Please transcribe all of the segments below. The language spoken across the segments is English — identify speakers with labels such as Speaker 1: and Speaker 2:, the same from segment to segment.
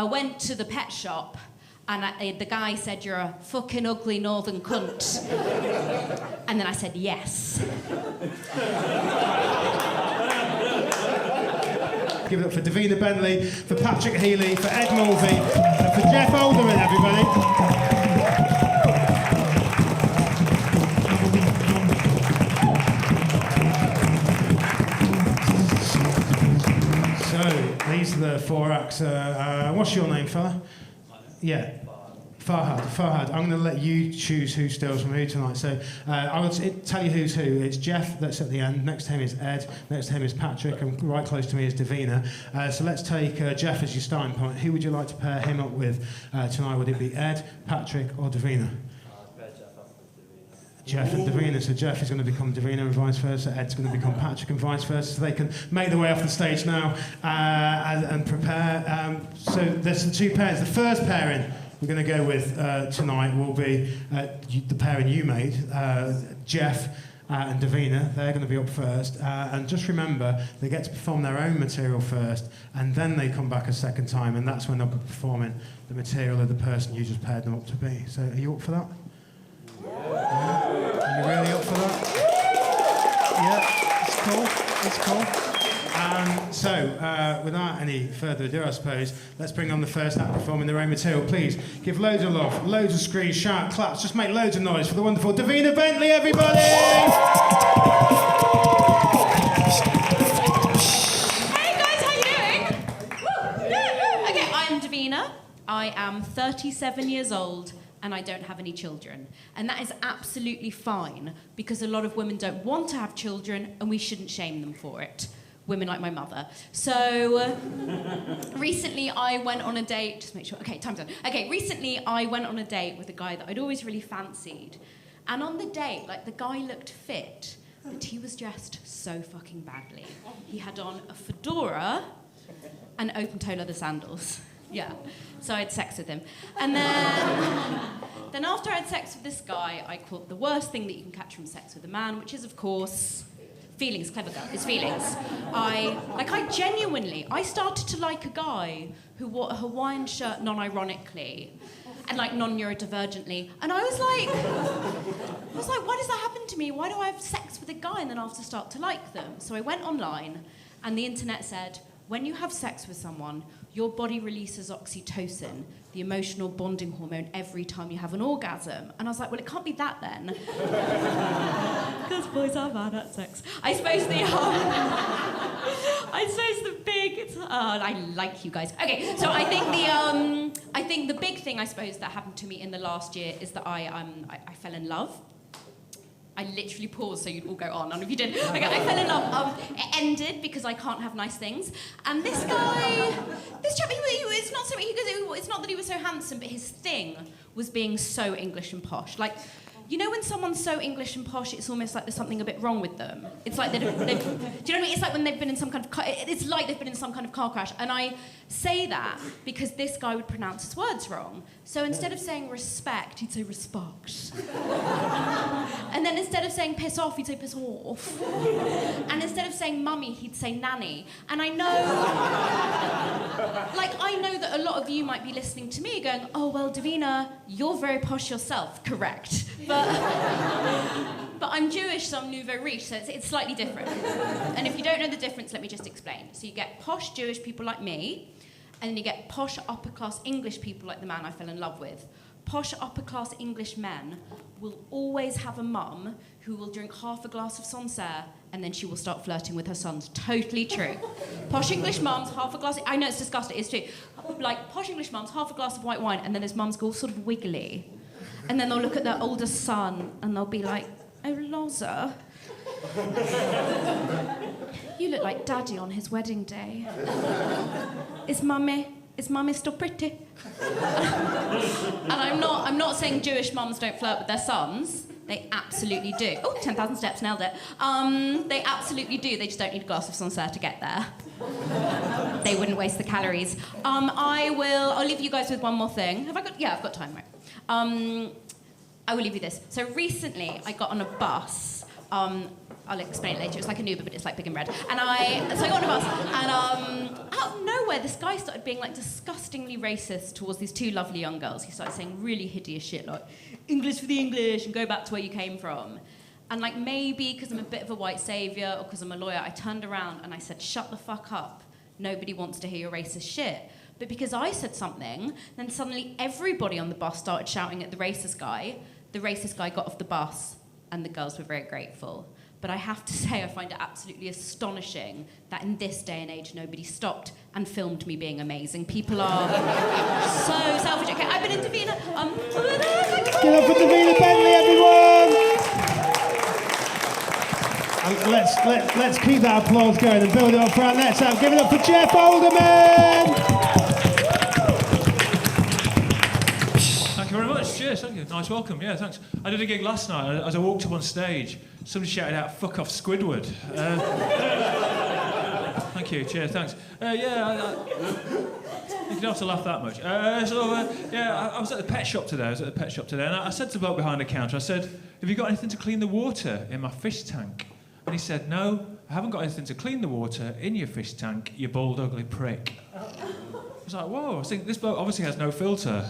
Speaker 1: I went to the pet shop and the guy said, "You're a fucking ugly northern cunt." And then I said, "Yes."
Speaker 2: Give it up for Davina Bentley, for Patrick Healy, for Ed Mulvey, and for Geoff Alderman, everybody. These are the 4 acts. What's your name, fella? Yeah. Farhad. I'm going to let you choose who steals from who tonight. So I will tell you who's who. It's Geoff that's at the end. Next to him is Ed. Next to him is Patrick. And right close to me is Davina. So let's take Geoff as your starting point. Who would you like to pair him up with tonight? Would it be Ed, Patrick, or Davina? Geoff and Davina. So Geoff is going to become Davina and vice versa. Ed's going to become Patrick and vice versa. So they can make their way off the stage now and prepare. So there's the 2 pairs. The first pairing we're going to go with tonight will be the pairing you made, Geoff and Davina. They're going to be up first. And just remember, they get to perform their own material first, and then they come back a second time, and that's when they'll be performing the material of the person you just paired them up to be. So are you up for that? Yeah. Are you really up for that? Yeah, it's cool. So, without any further ado, I suppose, let's bring on the first act performing their own material. Please give loads of love, loads of screams, shout, claps, just make loads of noise for the wonderful Davina Bentley, everybody!
Speaker 1: Hey guys, how you doing? Okay, I'm Davina. I am 37 years old. And I don't have any children. And that is absolutely fine, because a lot of women don't want to have children, and we shouldn't shame them for it. Women like my mother. So, recently I went on a date, just make sure, okay, time's done. Okay, recently I went on a date with a guy that I'd always really fancied. And on the date, like, the guy looked fit, but he was dressed so fucking badly. He had on a fedora and open-toe leather sandals. Yeah, so I had sex with him. And then after I had sex with this guy, I caught the worst thing that you can catch from sex with a man, which is, of course, feelings. Clever girl, it's feelings. I started to like a guy who wore a Hawaiian shirt non-ironically and, like, non-neurodivergently. And I was like, why does that happen to me? Why do I have sex with a guy and then after start to like them? So I went online, and the internet said, when you have sex with someone, your body releases oxytocin, the emotional bonding hormone, every time you have an orgasm. And I was like, well, it can't be that then. Because boys are bad at sex. I suppose I like you guys. Okay, so I think the big thing, I suppose, that happened to me in the last year is that I fell in love. I literally paused so you'd all go on, and if you didn't, okay, I fell in love. It ended because I can't have nice things. And this guy, this chap, it's not that he was so handsome, but his thing was being so English and posh. Like, you know when someone's so English and posh, it's almost like there's something a bit wrong with them. It's like do you know what I mean? It's like when they've been in some kind of it's like they've been in some kind of car crash. And I say that because this guy would pronounce his words wrong. So instead of saying respect, he'd say respect. And then instead of saying piss off, he'd say piss off. And instead of saying mummy, he'd say nanny. And I know that a lot of you might be listening to me going, oh, well, Davina, you're very posh yourself, correct. But I'm Jewish, so I'm nouveau riche, so it's slightly different. And if you don't know the difference, let me just explain. So you get posh Jewish people like me, and then you get posh upper-class English people like the man I fell in love with. Posh upper-class English men will always have a mum who will drink half a glass of Sancerre, and then she will start flirting with her sons. Totally true. Posh English mums, half a glass... I know it's disgusting, it's true. Like, posh English mums, half a glass of white wine, and then those mums go all sort of wiggly. And then they'll look at their older son, and they'll be like, oh, Loza, you look like Daddy on his wedding day. Is mummy still pretty? And I'm not saying Jewish mums don't flirt with their sons. They absolutely do. Oh, 10,000 steps, nailed it. They absolutely do. They just don't need a glass of Sancerre to get there. They wouldn't waste the calories. I'll leave you guys with one more thing. Have I got? Yeah, I've got time, right? I will leave you this. So recently, I got on a bus I'll explain it later. It's like an Uber, but it's like big and red. So I got on a bus, and out of nowhere, this guy started being like disgustingly racist towards these two lovely young girls. He started saying really hideous shit like English for the English and go back to where you came from. And like maybe because I'm a bit of a white saviour or because I'm a lawyer, I turned around and I said, "Shut the fuck up. Nobody wants to hear your racist shit." But because I said something, then suddenly everybody on the bus started shouting at the racist guy. The racist guy got off the bus, and the girls were very grateful. But I have to say, I find it absolutely astonishing that in this day and age, nobody stopped and filmed me being amazing. People are so selfish. Okay, I've been in Davina.
Speaker 2: Give up for Davina Bentley, everyone! And let's keep that applause going and build it up for our next act. Give it up for Geoff Alderman!
Speaker 3: Thank you very much. Cheers. Thank you. Nice welcome. Yeah, thanks. I did a gig last night. As I walked up on stage, somebody shouted out, "Fuck off, Squidward." Thank you. Cheers. Thanks. You don't have to laugh that much. I was at the pet shop today. And I said to the bloke behind the counter, I said, "Have you got anything to clean the water in my fish tank?" And he said, "No, I haven't got anything to clean the water in your fish tank, you bald, ugly prick." I was like, whoa, I was thinking, this bloke obviously has no filter.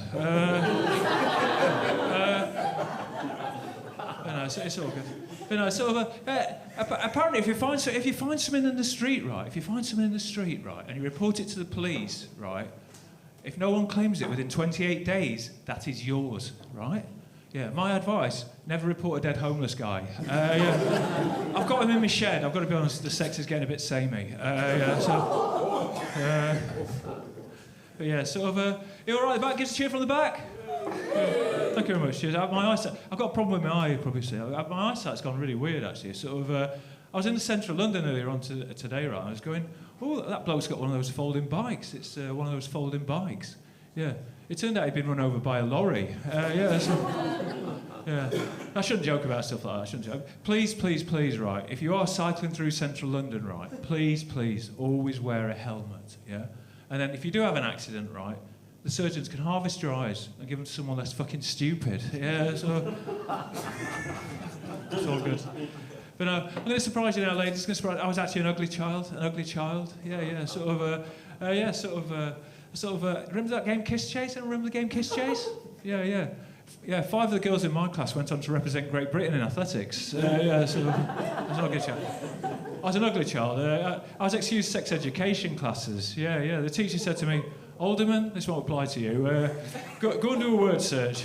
Speaker 3: It's all good. Apparently, if you find something in the street, right, and you report it to the police, right, if no one claims it within 28 days, that is yours, right? Yeah, my advice, never report a dead homeless guy. I've got him in my shed. I've got to be honest, the sex is getting a bit samey. You all right? The back gives a cheer from the back. Thank you very much. Cheers. My eyesight. I've got a problem with my eye. You probably see. My eyesight's gone really weird actually. I was in the centre of London earlier on today, right? I was going, oh, that bloke's got one of those folding bikes. It's one of those folding bikes. Yeah. It turned out he'd been run over by a lorry. Yeah. I shouldn't joke about stuff like that. I shouldn't joke. Please, right? If you are cycling through central London, right? Please, always wear a helmet. Yeah. And then if you do have an accident, right? The surgeons can harvest your eyes and give them to someone less fucking stupid. Yeah, so... It's all good. But I'm going to surprise you now, ladies. I was actually an ugly child. Yeah. Remember that game Kiss Chase? Remember the game Kiss Chase? Yeah. 5 of the girls in my class went on to represent Great Britain in athletics. I was an ugly child. I was an ugly child. I was excused sex education classes. Yeah. The teacher said to me, "Alderman, this won't apply to you. Go and do a word search.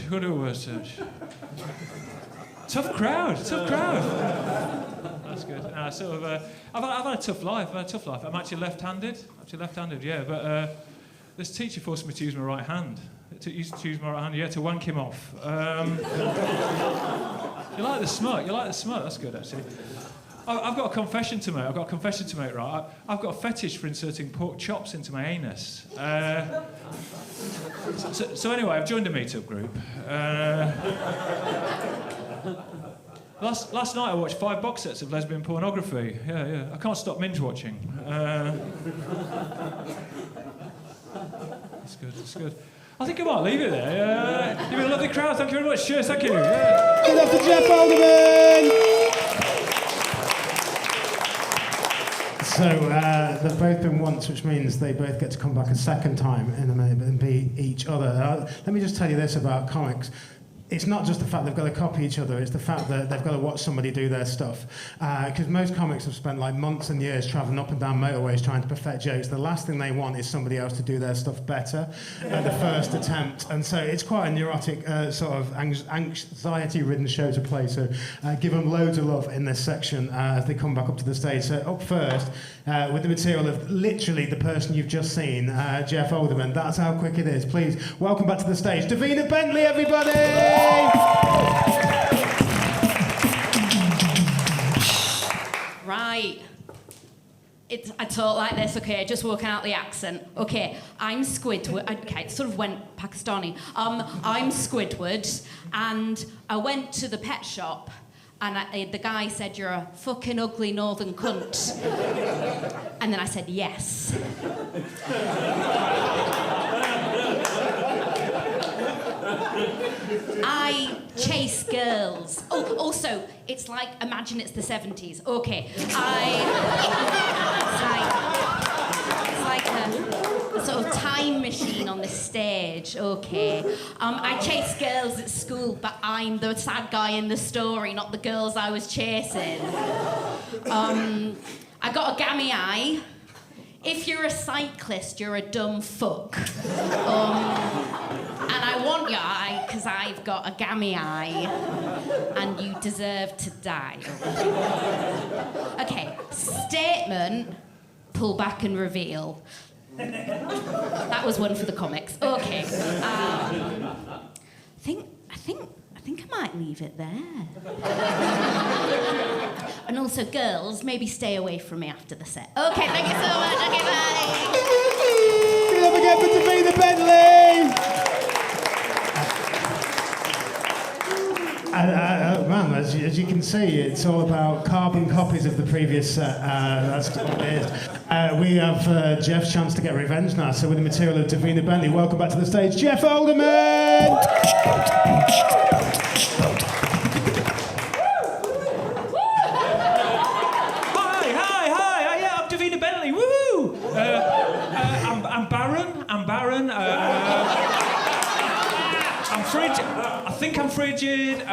Speaker 3: Tough crowd. That's good. I've had a tough life. I'm actually left-handed. Yeah. But this teacher forced me to use my right hand. To wank him off. You like the smut? That's good, actually. I've got a confession to make. Right? I've got a fetish for inserting pork chops into my anus. So anyway, I've joined a meet-up group. Last night I watched 5 box sets of lesbian pornography. Yeah. I can't stop binge-watching. That's good. I think I might leave it there. You've been a lovely crowd. Thank you very much. Cheers. Thank you. Yeah.
Speaker 2: Give it up for Geoff Alderman! So they've both been once, which means they both get to come back a second time in a minute and be each other. Let me just tell you this about comics. It's not just the fact they've got to copy each other, it's the fact that they've got to watch somebody do their stuff. Because most comics have spent like months and years travelling up and down motorways trying to perfect jokes. The last thing they want is somebody else to do their stuff better at the first attempt. And so it's quite a neurotic, sort of anxiety-ridden show to play. So give them loads of love in this section as they come back up to the stage. So up first, with the material of literally the person you've just seen, Geoff Alderman. That's how quick it is. Please, welcome back to the stage, Davina Bentley, everybody!
Speaker 1: Right. I talk like this, okay, just working out the accent. Okay, I'm Squidward. Okay, it sort of went Pakistani. I'm Squidward, and I went to the pet shop, and the guy said, "You're a fucking ugly northern cunt." And then I said, "Yes." I chase girls. Oh, also, it's like, imagine it's the 70s. Okay. It's like a sort of time machine on the stage. Okay. I chase girls at school, but I'm the sad guy in the story, not the girls I was chasing. I got a gammy eye. If you're a cyclist, you're a dumb fuck. And I want your eye because I've got a gammy eye and you deserve to die. Okay, statement, pull back and reveal. That was one for the comics. Okay. I think I might leave it there. And also, girls, maybe stay away from me after the set. Okay, thank you so much. Okay, bye.
Speaker 2: Give it up again for Davina Bentley! Man, as you can see, it's all about carbon copies of the previous set. That's what it is. We have Geoff's chance to get revenge now. So with the material of Davina Bentley, welcome back to the stage, Geoff Alderman!
Speaker 3: I'm barren. I'm frigid. I think I'm frigid.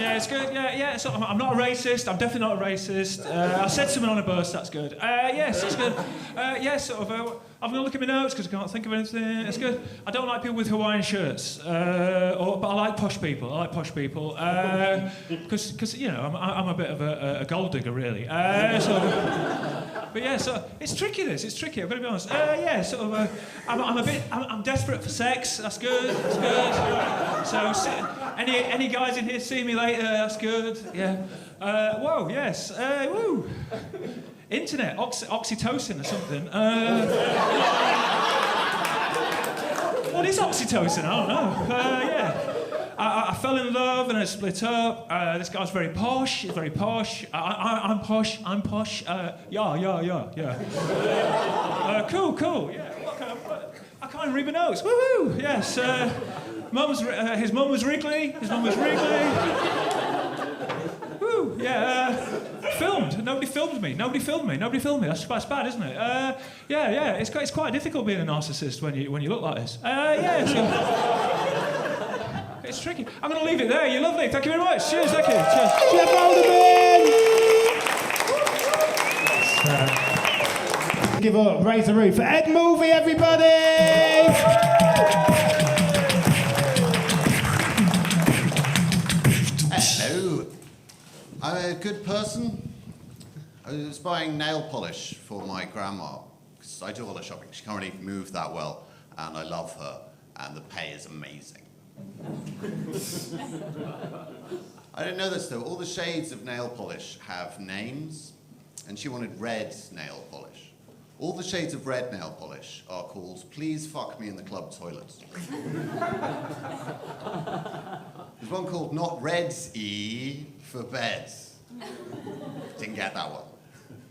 Speaker 3: Yeah, it's good. Yeah. So I'm not a racist. I'm definitely not a racist. I said something on a bus. That's good. Yes, it's good. I'm going to look at my notes because I can't think of anything. It's good. I don't like people with Hawaiian shirts, but I like posh people. Because you know I'm a bit of a gold digger, really. But yeah, so it's tricky. It's tricky. I've got to be honest. I'm desperate for sex. That's good. So any guys in here see me later? That's good. Yeah. Whoa. Yes. Woo. Internet, oxytocin or something. What is oxytocin? I don't know. Yeah. I fell in love and I split up. This guy's very posh. He's very posh. I'm posh. Yeah. Cool. Yeah. I can't even read my notes. Woohoo! Yes. His mum was Wrigley. Woo! Yeah. Filmed. Nobody filmed me. That's bad, isn't it? Yeah. It's quite difficult being a narcissist when you look like this. It's tricky. I'm going to leave it there. You're lovely. Thank you very much. Cheers. Thank you. Cheers.
Speaker 2: Geoff Alderman! Give up. Raise the roof for Ed Mulvey, everybody!
Speaker 4: Hello. I'm a good person. I was buying nail polish for my grandma, because I do all the shopping. She can't really move that well, and I love her, and the pay is amazing. I didn't know this, though. All the shades of nail polish have names, and she wanted red nail polish. All the shades of red nail polish are called Please Fuck Me in the Club Toilet. There's one called Not Reds E for Beds. Didn't get that one.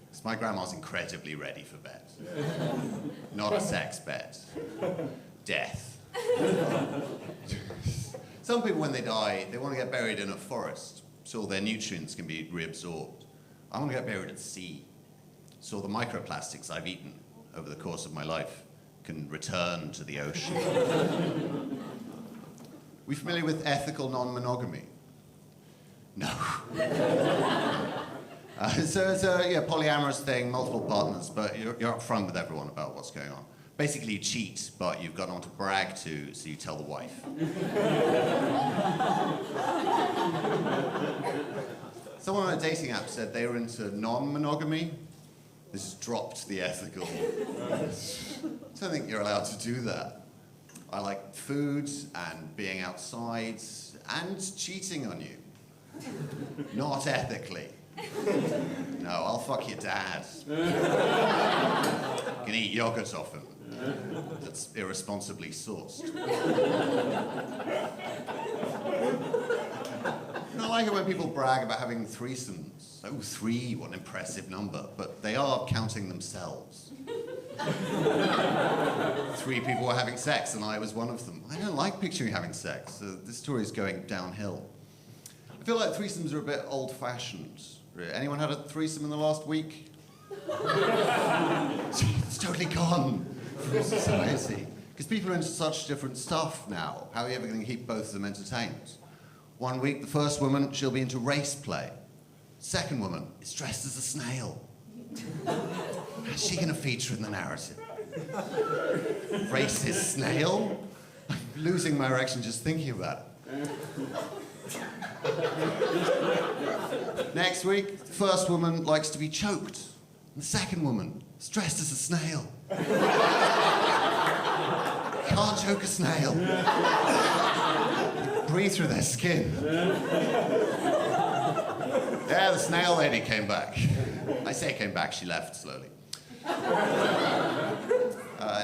Speaker 4: Because my grandma's incredibly ready for bed. Not a sex bed. Death. Some people, when they die, they want to get buried in a forest so all their nutrients can be reabsorbed. I want to get buried at sea so all the microplastics I've eaten over the course of my life can return to the ocean. We familiar with ethical non-monogamy? No. So it's a polyamorous thing, multiple partners, but you're upfront with everyone about what's going on. Basically, you cheat, but you've got no one to brag to, so you tell the wife. Someone on a dating app said they were into non-monogamy. This has dropped the ethical. I don't think you're allowed to do that. I like food and being outside and cheating on you. Not ethically. No, I'll fuck your dad. You can eat yogurt off him. That's irresponsibly sourced. I like it when people brag about having threesomes. Oh, 3, what an impressive number. But they are counting themselves. 3 people were having sex, and I was one of them. I don't like picturing having sex. This story is going downhill. I feel like threesomes are a bit old-fashioned. Anyone had a threesome in the last week? It's totally gone from society. Because people are into such different stuff now. How are you ever going to keep both of them entertained? One week, the first woman, she'll be into race play. Second woman is dressed as a snail. How's she going to feature in the narrative? Racist snail? I'm losing my erection just thinking about it. Next week, the first woman likes to be choked. And the second woman is dressed as a snail. Can't choke a snail. Breathe through their skin. Yeah, the snail lady came back. I say came back, she left slowly.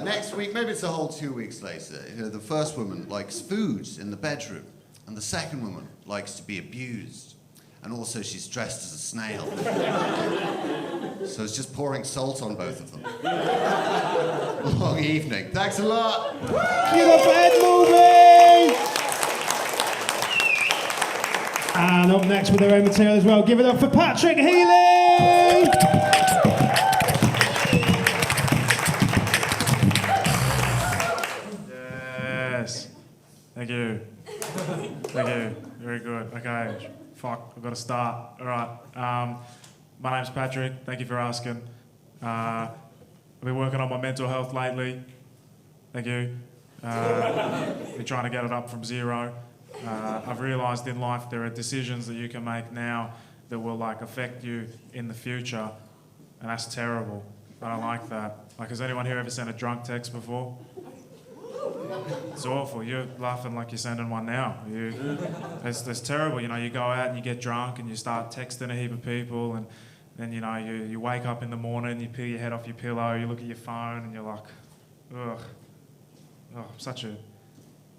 Speaker 4: Next week, maybe it's a whole 2 weeks later, the first woman likes food in the bedroom, and the second woman likes to be abused. And also she's dressed as a snail. So it's just pouring salt on both of them. Long evening. Thanks a lot.
Speaker 2: Give up for Ed Mulvey! And up next with their own material as well, give it up for Patrick Healy!
Speaker 5: Yes. Thank you. Thank you. Very good. Okay. Fuck, I've got to start. All right. My name's Patrick. Thank you for asking. I've been working on my mental health lately. Thank you. Been trying to get it up from 0. I've realised in life there are decisions that you can make now that will affect you in the future, and that's terrible. I don't like that. Has anyone here ever sent a drunk text before? It's awful. You're laughing like you're sending one now. It's terrible. You go out and you get drunk and you start texting a heap of people, and then you wake up in the morning, you peel your head off your pillow, you look at your phone, and you're like, ugh, I'm such an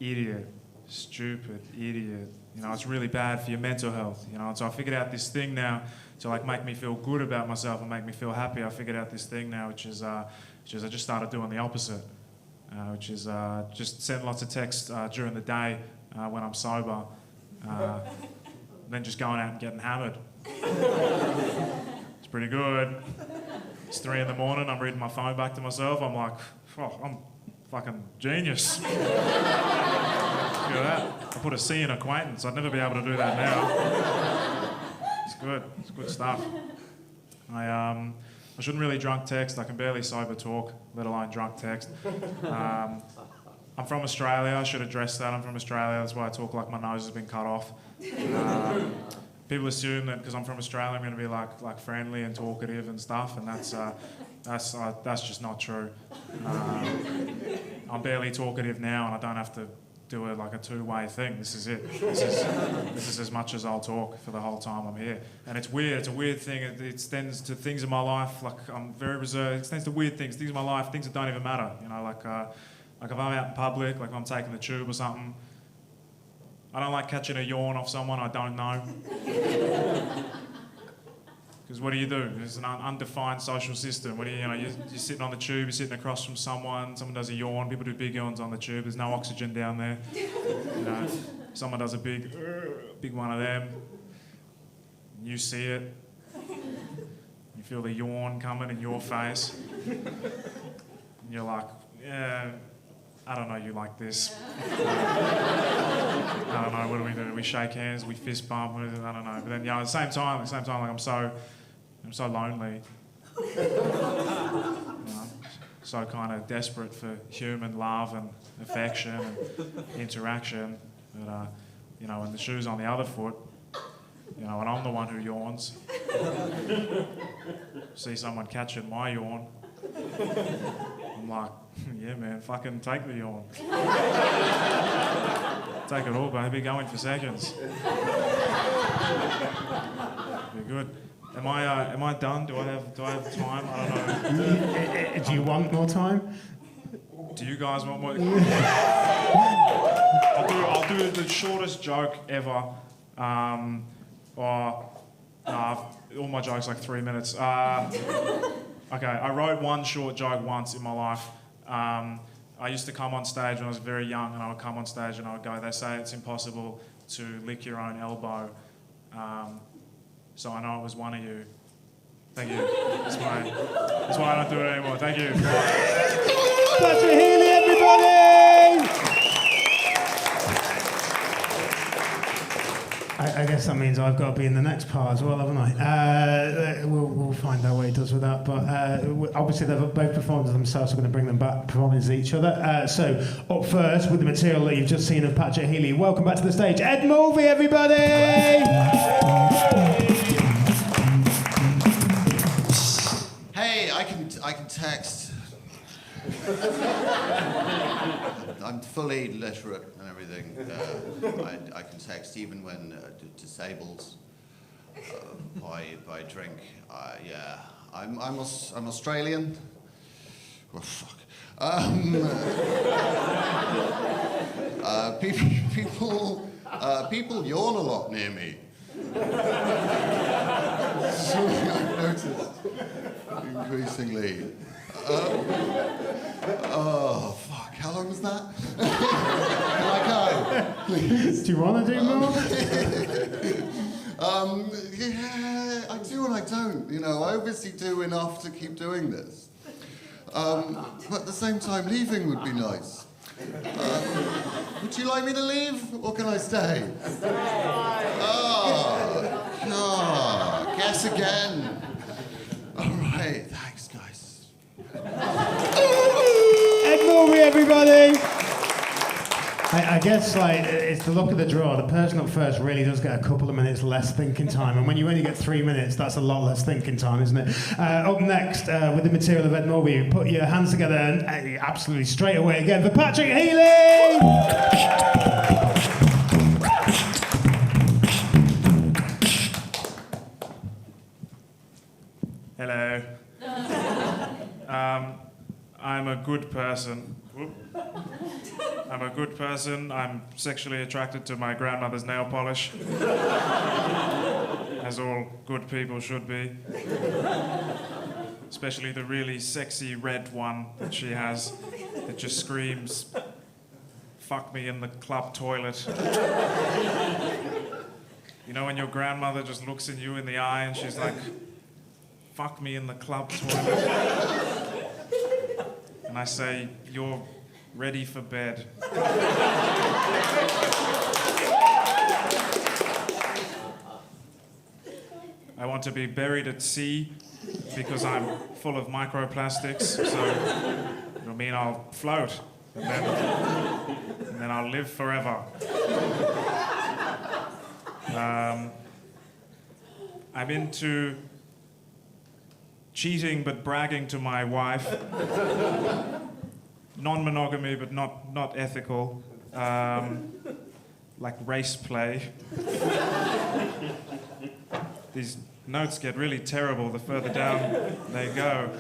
Speaker 5: idiot, stupid idiot. It's really bad for your mental health. And so I figured out this thing now to make me feel good about myself and make me feel happy. I figured out this thing now, which is I just started doing the opposite. Which is just send lots of texts during the day when I'm sober, then just going out and getting hammered. It's pretty good. It's 3 in the morning, I'm reading my phone back to myself, I'm like, oh, I'm fucking genius. Look at that. I put a C in acquaintance, I'd never be able to do that now. It's good stuff. I shouldn't really drunk text. I can barely sober talk, let alone drunk text. I'm from Australia. I should address that. I'm from Australia. That's why I talk like my nose has been cut off. People assume that because I'm from Australia, I'm going to be like friendly and talkative and stuff, and that's just not true. I'm barely talkative now, and I don't have to do a 2-way thing. This is it. This is as much as I'll talk for the whole time I'm here. And it's weird. It's a weird thing. It extends to things in my life. I'm very reserved. It extends to weird things in my life, things that don't even matter. If I'm out in public, if I'm taking the tube or something, I don't like catching a yawn off someone I don't know. Because what do? It's an undefined social system. You're sitting on the tube, you're sitting across from someone does a yawn, people do big yawns on the tube, there's no oxygen down there. Someone does a big one of them, you see it, you feel the yawn coming in your face, and you're like, yeah, I don't know you like this. I don't know, what do? We shake hands, we fist bump, I don't know. But then, at the same time, I'm so lonely. So kind of desperate for human love and affection and interaction. But, when the shoe's on the other foot, and I'm the one who yawns. See someone catching my yawn. I'm like, yeah, man, fucking take the yawn. Take it all, baby. Go in for seconds. Be good. Am I done? Do I have time? I don't know.
Speaker 2: Do you want more time?
Speaker 5: Do you guys want more? I'll do the shortest joke ever. All my jokes 3 minutes. Okay, I wrote one short joke once in my life. I used to come on stage when I was very young, and I would come on stage and I would go, they say it's impossible to lick your own elbow, so I know it was one of you. Thank you. That's why I don't do it anymore. Thank you.
Speaker 2: Patrick Healy, everybody! I guess that means I've got to be in the next part as well, haven't I? We'll find out what he does with that. But obviously, they've both performed as themselves, so we're going to bring them back performing as each other. So, up first, with the material that you've just seen of Patrick Healy, welcome back to the stage, Ed Mulvey, everybody!
Speaker 4: Hey, I can text. I'm fully literate and everything. I can text even when disabled by drink. Yeah, I'm Australian. Oh fuck. People yawn a lot near me. Something I've noticed increasingly. Oh, fuck. How long was that? Can I go? Please.
Speaker 2: Do you want to do more?
Speaker 4: Yeah, I do and I don't. You know, I obviously do enough to keep doing this. But at the same time, leaving would be nice. Would you like me to leave, or can I stay? Oh, guess again. All right, thanks, guys.
Speaker 2: Ed Mulvey, everybody! I guess it's the luck of the draw. The person up first really does get a couple of minutes less thinking time, and when you only get 3 minutes, that's a lot less thinking time, isn't it? Up next, with the material of Ed Mulvey, put your hands together and absolutely straight away again for Patrick Healy!
Speaker 5: Hello. I'm a good person. Whoop. I'm a good person. I'm sexually attracted to my grandmother's nail polish. As all good people should be. Especially the really sexy red one that she has that just screams, "Fuck me in the club toilet." You know when your grandmother just looks at you in the eye and she's like, "Fuck me in the club toilet." And I say, "You're ready for bed." I want to be buried at sea because I'm full of microplastics, so it'll mean I'll float, and then I'll live forever. I'm into cheating but bragging to my wife. Non-monogamy but not ethical. Like race play. These notes get really terrible the further down they go.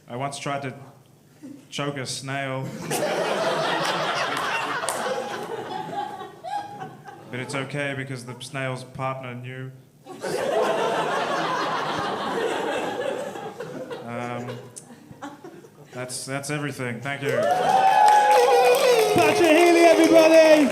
Speaker 5: I once tried to choke a snail. But it's okay because the snail's partner knew. That's everything. Thank you.
Speaker 2: Patrick Healy, everybody!